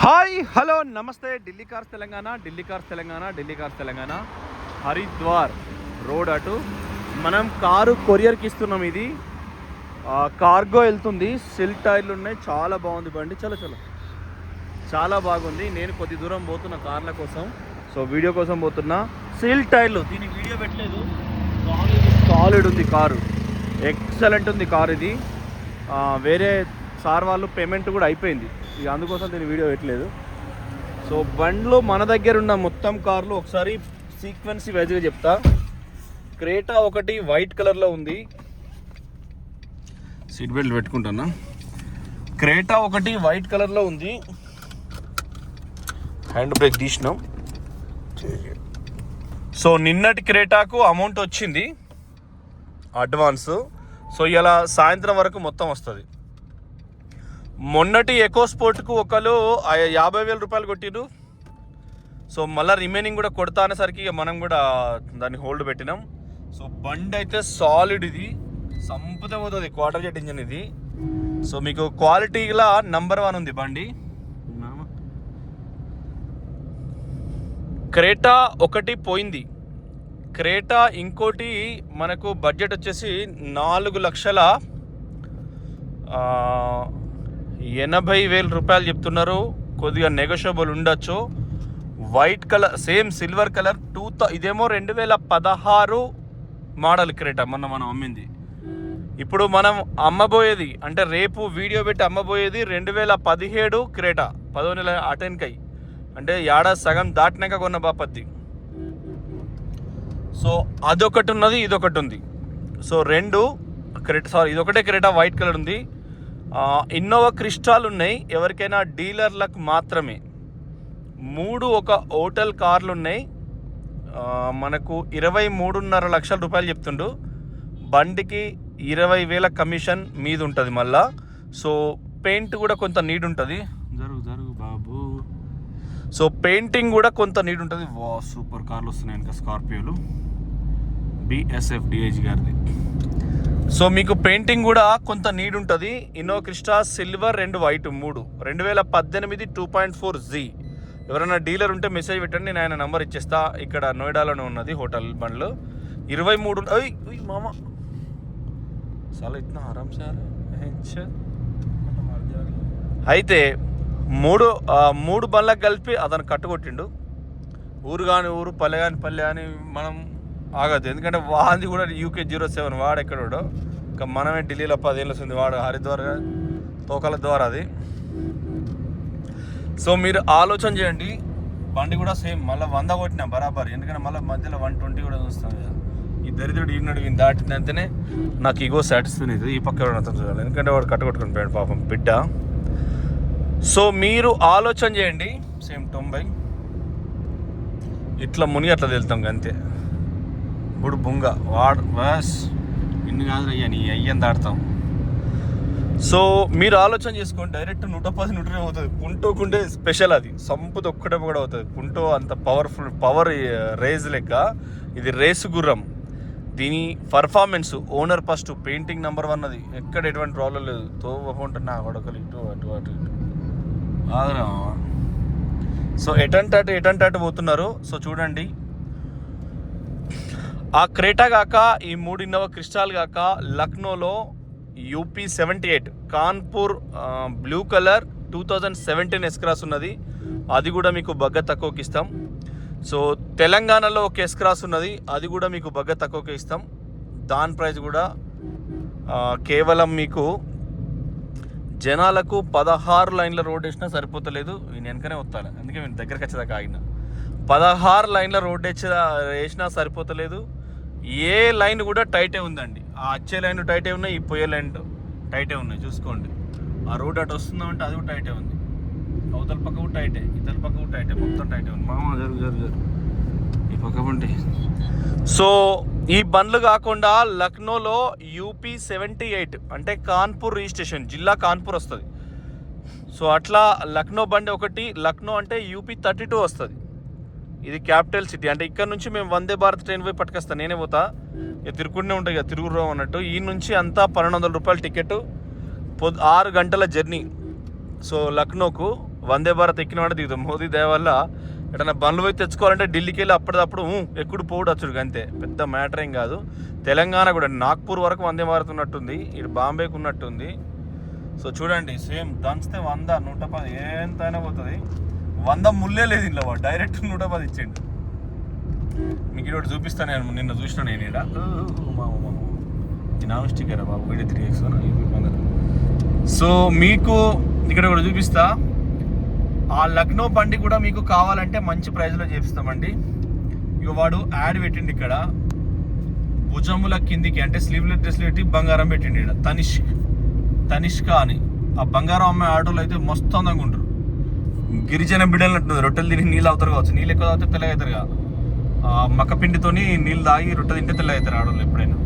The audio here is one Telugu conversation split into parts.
హాయ్ హలో నమస్తే. ఢిల్లీ కార్స్ తెలంగాణ హరిద్వార్ రోడ్ అటు మనం కారు కొరియర్కి ఇస్తున్నాం. ఇది కార్గో వెళ్తుంది. సిల్ టైర్లు ఉన్నాయి. చాలా బాగుంది బండి. చాలా బాగుంది. నేను కొద్ది దూరం పోతున్నా కార్ల కోసం, సో వీడియో కోసం పోతున్నా. సిల్ టైర్లు, దీనికి వీడియో పెట్టలేదు. సాలిడ్ ఉంది కారు, ఎక్సలెంట్ ఉంది కారు. ఇది వేరే సార్ వాళ్ళు పేమెంట్ కూడా అయిపోయింది, ఇక అందుకోసం దీని వీడియో పెట్టలేదు. సో బండ్లు మన దగ్గర ఉన్న మొత్తం కార్లు ఒకసారి సీక్వెన్స్ వైజ్గా చెప్తా. క్రేటా ఒకటి వైట్ కలర్లో ఉంది. సీట్ బెల్ట్ పెట్టుకుంటున్నా. క్రేటా ఒకటి వైట్ కలర్లో ఉంది. హ్యాండ్ బ్రేక్ తీసినాం. సో నిన్నటి క్రేటాకు అమౌంట్ వచ్చింది అడ్వాన్స్. సో ఇలా సాయంత్రం వరకు మొత్తం వస్తుంది. మొన్నటి ఎకో స్పోర్ట్కు ఒకరు 50,000 రూపాయలు కొట్టిరు. సో మళ్ళీ రిమైనింగ్ కూడా కొడతా అనేసరికి మనం కూడా దాన్ని హోల్డ్ పెట్టినాం. సో బండి అయితే సాలిడ్, ఇది సంపుతే పోతుంది. క్వార్టర్ జెట్ ఇంజన్ ఇది. సో మీకు క్వాలిటీలా నంబర్ 1 ఉంది బండి. క్రేటా ఒకటి పోయింది. క్రేటా ఇంకోటి మనకు బడ్జెట్ వచ్చేసి 4,80,000 రూపాయలు చెప్తున్నారు. కొద్దిగా నెగోషియబుల్ ఉండొచ్చు. White colour, same silver colour. ఇదేమో 2016 మోడల్ క్రేటా, మొన్న మనం అమ్మింది. ఇప్పుడు మనం అమ్మబోయేది అంటే రేపు వీడియో పెట్టి అమ్మబోయేది 2017 క్రేటా. 10వ నెల అటెన్కై అంటే ఏడాది సగం దాటినాక కొన్న బాపద్ది. సో అదొకటి ఉన్నది, ఇదొకటి ఉంది. సో రెండు క్రేటా, ఇదొకటే క్రేటా వైట్ కలర్ ఉంది. ఇన్నోవా క్రిస్టాలు ఉన్నాయి, ఎవరికైనా డీలర్లకు మాత్రమే. 3 ఒక హోటల్ కార్లు ఉన్నాయి. మనకు 23.5 లక్షల రూపాయలు చెప్తుండు. బండికి 20,000 కమిషన్ మీద ఉంటుంది మళ్ళా. సో పెయింట్ కూడా కొంత నీడ్ ఉంటుంది. జరుగు బాబు. సో పెయింటింగ్ కూడా కొంత నీడ్ ఉంటుంది. వా సూపర్ కార్లు వస్తున్నాయి ఇంకా స్కార్పియోలు. BSF DIG గారిది. సో మీకు పెయింటింగ్ కూడా కొంత నీడ్ ఉంటుంది. Innova Crysta silver, 2 white, 3 2018 2.4Z. ఎవరైనా డీలర్ ఉంటే మెసేజ్ పెట్టండి, నేను ఆయన నెంబర్ ఇచ్చేస్తా. ఇక్కడ నోయిడాలోనే ఉన్నది హోటల్ బండ్లు. 23 మామ చాలా ఇట్లా ఆరామ్ సార్. అయితే మూడు బండ్లకు కలిపి అతను కట్టుకొట్టిండు. ఊరు కాని ఊరు, పల్లె కాని పల్లె అని మనం ఆగదు. ఎందుకంటే వాది కూడా UK07 వాడు ఎక్కడో. ఇంకా మనమే ఢిల్లీలో 10 ఏళ్ళు వస్తుంది. వాడు హరిద్వార్ తోకల ద్వారా అది. సో మీరు ఆలోచన చేయండి. బండి కూడా సేమ్ మళ్ళీ 100 కొట్టినా బరాబర్. ఎందుకంటే మళ్ళీ మధ్యలో 120 కూడా చూస్తాను కదా. ఈ దరిద్రుడు ఈనాడు వీని దాటినంతనే నాకు ఇగో సాటిస్ఫై అవుతుంది. ఈ పక్క అతను చూడాలి, ఎందుకంటే వాడు కట్టుకొట్టుకుని పోయాడు పాపం బిడ్డ. సో మీరు ఆలోచన చేయండి. సేమ్ 90 ఇట్లా మునిగి అట్లా వెళ్తాం అంతే. ఇప్పుడు బుంగ వాడు బస్ ఇన్ని కాదు అయ్యా, నీ అయ్యని దాడతాం. సో మీరు ఆలోచన చేసుకోండి. డైరెక్ట్ 110 అవుతుంది. పుంటోకుంటే స్పెషల్, అది సంపుది ఒక్కటే కూడా అవుతుంది. పుంటో అంత పవర్ రేజ్ లెక్క. ఇది రేసు గుర్రం. దీని performance owner first, painting number 1 అది. ఎక్కడ ఎటువంటి ప్రాబ్లం లేదు. తోకుంటున్నా గొడకలు ఇటు అటు ఆగరా. సో ఎటంటాటు పోతున్నారు. సో చూడండి, ఆ క్రేటా కాక ఈ 3 ఇన్నోవా క్రిస్టాల్ కాక లక్నోలో UP78 Kanpur blue colour 2017 S-Cross ఉన్నది. అది కూడా మీకు బగ్గ తక్కువకి ఇస్తాం. సో తెలంగాణలో ఒక ఎస్క్రాస్ ఉన్నది, అది కూడా మీకు బగ్గ తక్కువకి ఇస్తాం. దాని ప్రైస్ కూడా కేవలం మీకు జనాలకు 16 లైన్ల రోడ్ వేసినా సరిపోతలేదు. నేను వెనకనే వస్తాను, అందుకే నేను దగ్గరకు వచ్చేదాకా ఆగిన. 16 లైన్ల రోడ్ వేసినా సరిపోతలేదు. ఏ లైన్ కూడా టైటే ఉందండి. ఆ వచ్చే లైన్ టైటే ఉన్నాయి, ఈ పోయే లైన్ టైటే ఉన్నాయి. చూసుకోండి, ఆ రోడ్ అటు వస్తుందంటే అది కూడా టైటే ఉంది. అవతల పక్క కూడా టైటే, ఇతల పక్క కూడా టైటే, మొత్తం టైటే ఉంది. మామ జరుగు ఈ పక్క పండి. సో ఈ బండ్లు కాకుండా లక్నోలో UP78 అంటే కాన్పూర్ రిజిస్ట్రేషన్, జిల్లా కాన్పూర్ వస్తుంది. సో అట్లా లక్నో బండి ఒకటి. లక్నో అంటే UP32 వస్తుంది. ఇది క్యాపిటల్ సిటీ. అంటే ఇక్కడ నుంచి మేము వందే భారత్ ట్రైన్ పోయి పట్టుకొస్తాను, నేనే పోతా. ఇక తిరుగుతూనే ఉంటాయి కదా, తిరుగురాం అన్నట్టు. ఈ నుంచి అంతా 1,200 రూపాయల టికెట్. 6 గంటల జర్నీ. సో లక్నోకు వందే భారత్ ఎక్కిన వాడే దిగుతాం. మోదీ దయ వల్ల ఎటన్నా బండ్లు పోయి తెచ్చుకోవాలంటే ఢిల్లీకి వెళ్ళి అప్పటిదప్పుడు ఎప్పుడు పోవుడు వచ్చుడు అంతే, పెద్ద మ్యాటర్ ఏం కాదు. తెలంగాణ కూడా నాగ్పూర్ వరకు వందే భారత్ ఉన్నట్టుంది, ఇటు బాంబేకి ఉన్నట్టుంది. సో చూడండి, సేమ్ దంచితే 100, 110 ఎంతైనా పోతుంది. 100 ముల్లే లేదు ఇంట్లో, డైరెక్ట్ 110 ఇచ్చిండు. మీకు ఇక్కడ చూపిస్తాను, నేను నిన్న చూసిన. నేను ఇక్కడ నాన్ స్టిక్కర్ బాబు, వీడియో 3x. సో మీకు ఇక్కడ కూడా చూపిస్తా. ఆ లక్నో బండి కూడా మీకు కావాలంటే మంచి ప్రైజ్లో చేపిస్తామండి. ఇక వాడు యాడ్ పెట్టిండి ఇక్కడ, భుజముల కిందికి అంటే స్లీవ్లెస్ డ్రెస్లు పెట్టి బంగారం పెట్టిండి ఇక్కడ, తనిష్క అని. ఆ బంగారం అమ్మాయి ఆటోలు అయితే మస్తు అందంగా ఉంటారు. గిరిజన బిడ్డలు అంటుంది, రొట్టెలు తిని నీళ్ళు అవుతారు కావచ్చు. నీళ్ళు ఎక్కువ తాగితే తెల్లగా అవుతారు కదా, మక్క పిండితోని నీళ్ళు తాగి రొట్టె తింటే తెల్లగా అవుతారు ఆడోళ్ళు ఎప్పుడైనా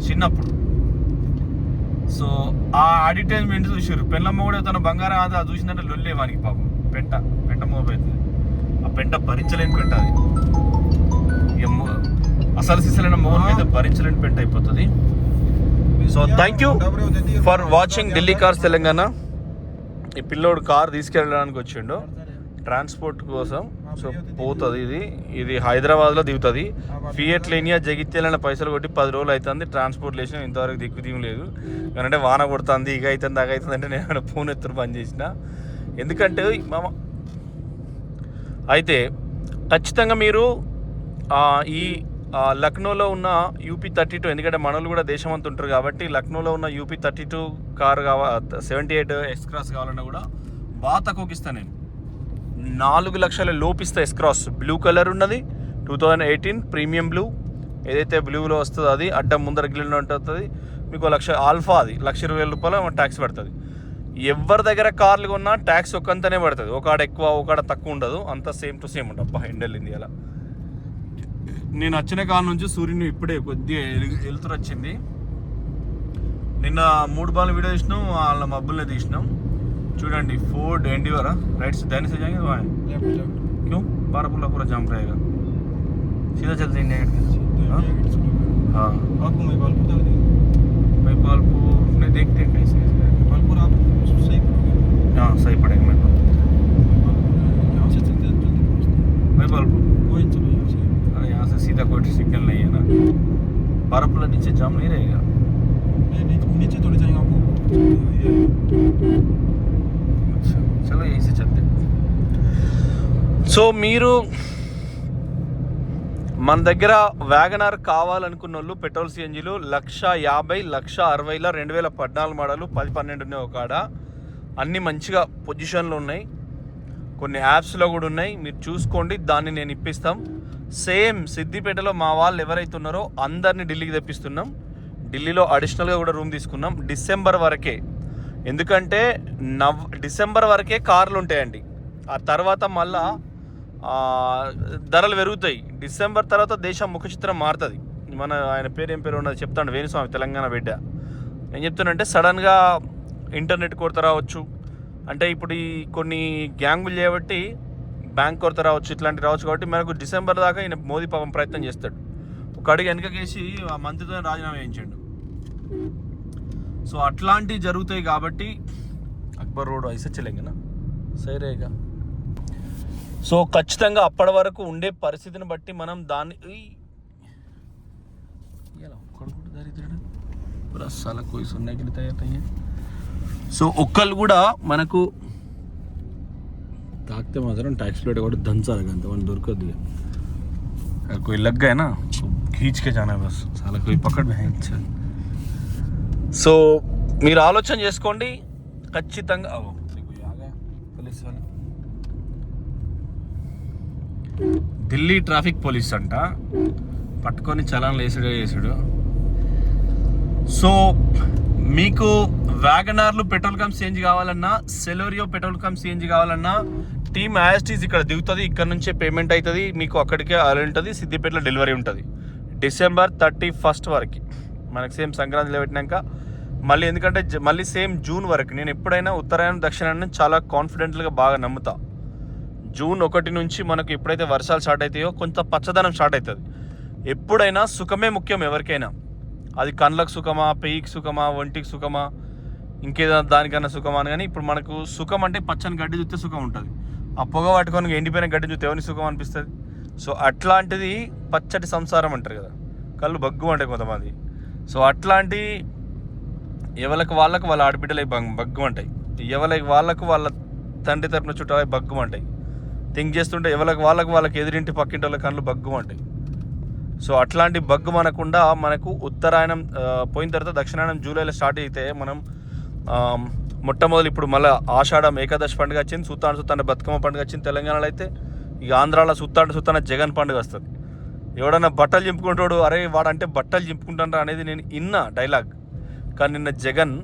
చిన్నప్పుడు. సో ఆ అడ్వర్టైజ్మెంట్ చూసారు. పెళ్ళమ్మ కూడా తన బంగారం అది చూసిందంటే లొల్లే వానికి పాపం. పెంట మోపైతుంది. ఆ పెంట భరించలేని పెంట అది. అసలు సిసలైన మోహన్ మీద భరించలేని పెంట అయిపోతుంది. So thank you for watching Delhi cars Telangana. ఈ పిల్లోడు కార్ తీసుకెళ్ళడానికి వచ్చిండు ట్రాన్స్పోర్ట్ కోసం. సో పోతుంది, ఇది హైదరాబాద్లో దిగుతుంది. ఫియట్ లేనియా జగిత్యాల పైసలు కొట్టి 10 రోజులు అవుతుంది. ట్రాన్స్పోర్ట్ లేచిన ఇంతవరకు దిక్కు లేదు. ఎందుకంటే వాన కొడుతుంది, ఇక అవుతుంది అగ అవుతుంది అంటే నేను ఫోన్ ఎత్తురు బంద్ చేసిన. ఎందుకంటే అయితే ఖచ్చితంగా మీరు ఈ లక్నోలో ఉన్న UP32, ఎందుకంటే మనలు కూడా దేశం అంతా ఉంటారు కాబట్టి లక్నోలో ఉన్న UP32 కార్ 78 ఎక్స్-క్రాస్ కావాలన్నా కూడా బాగా తక్కువకి ఇస్తాను నేను. 4 లక్షల లోపిస్తా ఎక్స్-క్రాస్. బ్లూ కలర్ ఉన్నది, 2018 ప్రీమియం బ్లూ. ఏదైతే బ్లూలో వస్తుందో అది అడ్డం ముందర గిల్లు ఉంటుంది. మీకు 1 లక్ష ఆల్ఫా, అది 1,20,000 రూపాయలు ట్యాక్స్ పడుతుంది. ఎవరి దగ్గర కార్లు కొన్నా ట్యాక్స్ ఒకంతనే పడుతుంది. ఒకడ ఎక్కువ ఒకడ తక్కువ ఉండదు, అంతా సేమ్ టు సేమ్ ఉంటుంది. అబ్బా ఎండ్ వెళ్ళింది అలా. నేను వచ్చిన కాలం నుంచి సూర్యుని ఇప్పుడే కొద్దిగా వెలుతురు వచ్చింది. నిన్న 3 బాల్ వీడియో తీసినాం, వాళ్ళ మబ్బుల్ని తీసినాం. చూడండి, फोर्ड एंडीवर राइट से दाहिने से जाएंगे तो आए क्यों बारापुला पूरा जाम रहेगा, सीधा चलते इंडिया गेट। हाँ आपको महिपालपुर उतार देंगे। महिपालपुर नहीं देखते कैसे, महिपालपुर आप सही पड़ोगे। हाँ सही पड़ेगा महिपालपुर। यहाँ से चलते जल्दी पहुँचते हैं महिपालपुर। कोई चलो यहाँ से, अरे यहाँ से सीधा कोई सिग्नल नहीं है ना। बारापुला नीचे जाम नहीं रहेगा। नीचे थोड़ी जाएंगे आपको। చలో ఏసీ చెప్తే. సో మీరు మన దగ్గర వ్యాగనార్ కావాలనుకున్న వాళ్ళు పెట్రోల్ సిఎన్జీలు 1,50,000, 1,60,000, 2014 మోడలు 10-12 ఉన్నాయి ఒక. అన్నీ మంచిగా పొజిషన్లో ఉన్నాయి, కొన్ని యాప్స్లో కూడా ఉన్నాయి. మీరు చూసుకోండి, దాన్ని నేను ఇప్పిస్తాం. సేమ్ సిద్దిపేటలో మా వాళ్ళు ఎవరైతే ఉన్నారో అందరినీ ఢిల్లీకి తెప్పిస్తున్నాం. ఢిల్లీలో అడిషనల్గా కూడా రూమ్ తీసుకున్నాం డిసెంబర్ వరకే. ఎందుకంటే డిసెంబర్ వరకే కార్లు ఉంటాయండి. ఆ తర్వాత మళ్ళా ధరలు పెరుగుతాయి. డిసెంబర్ తర్వాత దేశం ముఖ చిత్రం మారుతుంది. ఆయన పేరు ఏం పేరు ఉన్నది చెప్తాడు, వేణుస్వామి, తెలంగాణ బిడ్డ. ఏం చెప్తానంటే సడన్గా ఇంటర్నెట్ కొరత రావచ్చు, అంటే ఇప్పుడు ఈ కొన్ని గ్యాంగులు చేయబట్టి బ్యాంక్ కొరత రావచ్చు, ఇట్లాంటివి రావచ్చు. కాబట్టి మనకు డిసెంబర్ దాకా ఈయన మోదీ పాపం ప్రయత్నం చేస్తాడు. ఒక అడుగు వెనకకేసి ఆ మంత్రితో రాజీనామా చేయించాడు. సో అట్లాంటివి జరుగుతాయి కాబట్టి అక్బర్ రోడ్ ఐసే చలేంగనా సరేగా. సో ఖచ్చితంగా అప్పటి వరకు ఉండే పరిస్థితిని బట్టి మనం దాన్ని సో ఒక్కళ్ళు కూడా మనకు తాకితే మాత్రం ట్యాక్స్ ప్లేట్ కూడా దంచాలి, అంత మనం దొరకద్దు. कोई लग गए ना तो खींच के जाना है बस, साला कोई पकड़ में है। సో మీరు ఆలోచన చేసుకోండి ఖచ్చితంగా. ఢిల్లీ ట్రాఫిక్ పోలీస్ అంట పట్టుకొని చలాన్లు వేసాడు. సో మీకు వ్యాగనార్లు పెట్రోల్ కమ్ సిఎన్జి కావాలన్నా, సెలోరియో పెట్రోల్ కమ్ సిఎన్జి కావాలన్నా టీమ్ యాస్టీస్ ఇక్కడ దిగుతుంది. ఇక్కడ నుంచే పేమెంట్ అవుతుంది, మీకు అక్కడికే అలా ఉంటుంది. సిద్దిపేటలో డెలివరీ ఉంటుంది డిసెంబర్ 31 వరకు. మనకి సేమ్ సంక్రాంతిలో పెట్టినాక మళ్ళీ, ఎందుకంటే మళ్ళీ సేమ్ జూన్ వరకు. నేను ఎప్పుడైనా ఉత్తరాయణం దక్షిణాన్ని చాలా కాన్ఫిడెంట్గా బాగా నమ్ముతా. జూన్ 1 నుంచి మనకు ఎప్పుడైతే వర్షాలు స్టార్ట్ అవుతాయో కొంత పచ్చదనం స్టార్ట్ అవుతుంది. ఎప్పుడైనా సుఖమే ముఖ్యం ఎవరికైనా. అది కళ్ళకు సుఖమా, పెయికి సుఖమా, ఒంటికి సుఖమా, ఇంకేదో దానికన్నా సుఖం అని. కానీ ఇప్పుడు మనకు సుఖం అంటే పచ్చని గడ్డి చూస్తే సుఖం ఉంటుంది. ఆ పొగ పట్టుకొని ఎండిపోయిన గడ్డి చూస్తే ఎవరిని సుఖం అనిపిస్తుంది? సో అట్లాంటిది పచ్చటి సంసారం అంటారు కదా, కళ్ళు బగ్గు ఉంటాయి కొంతమంది. సో అట్లాంటి ఎవరికి వాళ్ళకు వాళ్ళ ఆడబిడ్డలై బగ్గు అంటాయి, ఎవరికి వాళ్ళకు వాళ్ళ తండ్రి తరపున చుట్టాలై బగ్గు అంటాయి. థింక్ చేస్తుంటే ఎవరికి వాళ్ళకి ఎదురింటి పక్కింటి వాళ్ళ కళ్ళు బగ్గు అంటాయి. సో అట్లాంటి బగ్గు మనకుండా మనకు ఉత్తరాయణం పోయిన తర్వాత దక్షిణాయనం జూలైలో స్టార్ట్ అయితే మనం మొట్టమొదలు ఇప్పుడు మళ్ళీ ఆషాఢం ఏకాదశి పండుగ వచ్చింది, సుత్తాన బతుకమ్మ పండుగ వచ్చింది తెలంగాణలో. అయితే ఇక ఆంధ్రాలో సుత్తాన జగన్ పండుగ వస్తుంది. ఎవడన్నా బట్టలు చింపుకుంటాడు, అరే వాడంటే బట్టలు చింపుకుంటాడు అనేది నేను ఇన్నా డైలాగ్. కానీ నిన్న జగన్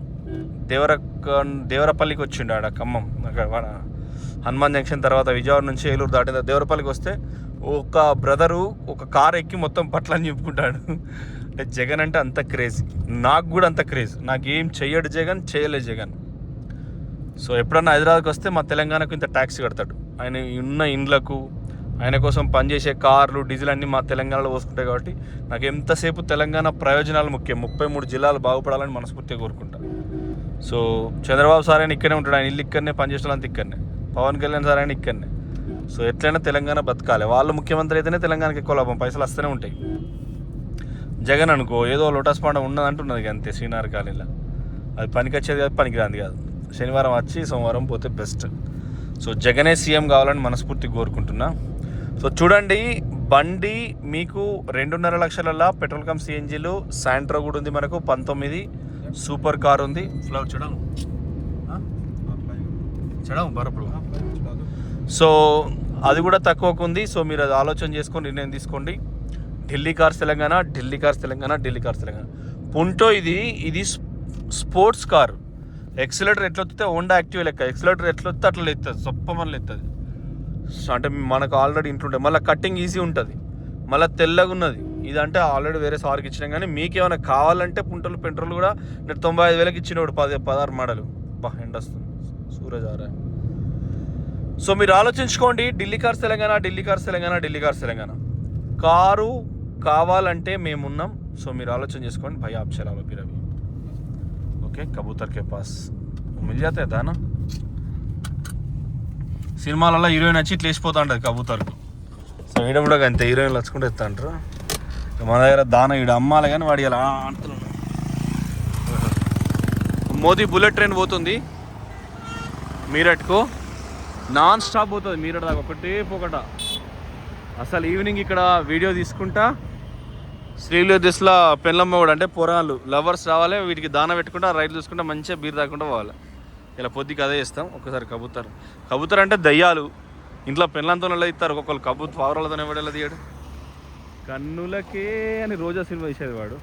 దేవరపల్లికి వచ్చిండు, ఆడ ఖమ్మం అక్కడ హనుమాన్ జంక్షన్ తర్వాత విజయవాడ నుంచి ఏలూరు దాటిన దేవరపల్లికి వస్తే ఒక బ్రదరు ఒక కార్ ఎక్కి మొత్తం బట్టలని చెప్పుకుంటాడు. అంటే జగన్ అంటే అంత క్రేజ్, నాకు కూడా అంత క్రేజ్. నాకు ఏం చెయ్యడు జగన్, చేయలేదు జగన్. సో ఎప్పుడన్నా హైదరాబాద్కి వస్తే మా తెలంగాణకు ఇంత ట్యాక్స్ కడతాడు. ఆయన ఉన్న ఇండ్లకు, ఆయన కోసం పనిచేసే కార్లు, డీజిల్ అన్నీ మా తెలంగాణలో పోసుకుంటాయి. కాబట్టి నాకు ఎంతసేపు తెలంగాణ ప్రయోజనాలు ముఖ్యం. 33 జిల్లాలు బాగుపడాలని మనస్ఫూర్తిగా కోరుకుంటా. సో చంద్రబాబు సార్ ఆయన ఇక్కడనే ఉంటాడు, ఆయన ఇల్లు ఇక్కడనే, పనిచేసేవాళ్ళంతా ఇక్కడనే. పవన్ కళ్యాణ్ సార్ ఆయన ఇక్కడనే. సో ఎట్లయినా తెలంగాణ బతకాలి. వాళ్ళు ముఖ్యమంత్రి అయితేనే తెలంగాణకి ఎక్కువ లాభం, పైసలు వస్తూనే ఉంటాయి. జగన్ అనుకో ఏదో లోటస్ పాండ ఉన్నదంటున్నది అంతే శ్రీనగర్ కాలనీలో. అది పనికొచ్చేది కాదు, పనికిరాంది కాదు. శనివారం వచ్చి సోమవారం పోతే బెస్ట్. సో జగనే సీఎం కావాలని మనస్ఫూర్తిగా కోరుకుంటున్నా. సో చూడండి, బండి మీకు 2.5 లక్షల పెట్రోల్ కమ్ సిఎన్జీలు, శాంట్రో కూడా ఉంది మనకు, 19 సూపర్ కార్ ఉంది. ఫ్లవర్ చూడము బరప్పుడు. సో అది కూడా తక్కువకు ఉంది. సో మీరు అది ఆలోచన చేసుకొని నిర్ణయం తీసుకోండి. Delhi cars Telangana, Delhi cars Telangana, Delhi cars Telangana. పుంటో ఇది స్పోర్ట్స్ కార్. ఎక్సలేటర్ ఎట్లా వస్తే హోండా యాక్టివ్ లెక్క, ఎక్సలేటర్ ఎట్లా వస్తే అట్లా ఎత్తుంది, సొప్పమని ఎత్తుంది. అంటే మనకు ఆల్రెడీ ఇంట్లో మళ్ళీ కట్టింగ్ ఈజీ ఉంటుంది, మళ్ళీ తెల్లగా ఉన్నది. ఇదంటే ఆల్రెడీ వేరే సార్కి ఇచ్చినాం. కానీ మీకు ఏమైనా కావాలంటే పుంటలు పెట్రోల్ కూడా నేను 95,000కి ఇచ్చినప్పుడు 16 మోడల్. ఎండ వస్తుంది, సూరజ్ ఆరా. సో మీరు ఆలోచించుకోండి, Delhi cars Telangana, Delhi cars Telangana, Delhi cars Telangana. Car కావాలంటే మేమున్నాం. సో మీరు ఆలోచన చేసుకోండి. భయ आप चलाओ फिर अभी ओके कबूतर के पास मिल जाते हैं दाना. సినిమాలలో హీరోయిన్ వచ్చి ఇట్లా వేసిపోతా ఉంటుంది కబూతర్కు. సో ఈడ కూడా అంతే, హీరోయిన్లు వచ్చుకుంటూ ఎత్తా అంటారు. మన దగ్గర దాన ఈడ అమ్మాలి కానీ వాడి అలా ఆడుతున్నాడు. మోదీ బుల్లెట్ ట్రైన్ పోతుంది మీరట్కు, నాన్ స్టాప్ పోతుంది మీరట్ దాకా, ఒకటే పోకట. అసలు ఈవినింగ్ ఇక్కడ వీడియో తీసుకుంటా, శ్రీలు దిశలా పెళ్ళమ్మ కూడా అంటే పొరాలు లవర్స్ రావాలి, వీటికి దాన పెట్టుకుంటా, రైలు చూసుకుంటా, మంచిగా బీర్ తాకుండా పోవాలి. ఇలా పొద్దుకి అదే చేస్తాం. ఒక్కసారి కబూతర్ అంటే దయ్యాలు, ఇంట్లో పెళ్ళంతో ఇస్తారు. ఒక్కొక్కరు పావురాలతో ఎవడెలా తీయడు. కన్నులకే అని రోజా సినిమా తీసేది వాడు.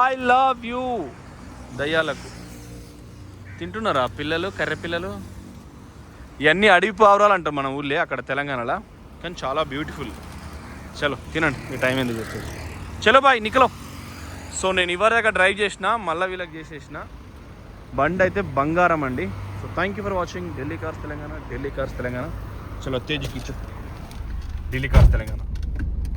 ఐ లవ్ యూ దయ్యాలకు. తింటున్నారా పిల్లలు, కర్రె పిల్లలు? ఇవన్నీ అడవి పావురాలు అంటాం మన ఊళ్ళే, అక్కడ తెలంగాణలో. కానీ చాలా బ్యూటిఫుల్. చలో తినండి, మీ టైం ఎందుకు చేసేసి. చలో బాయ్ నికలో. సో నేను ఇవరిదాకా డ్రైవ్ చేసిన, మళ్ళీ వీళ్ళకి చేసేసిన. బండి అయితే బంగారం అండి. So thank you for watching Delhi cars Telangana, Delhi cars Telangana. చలో తేజ్ కిచు ఢిల్లీ కార్స్ తెలంగాణ.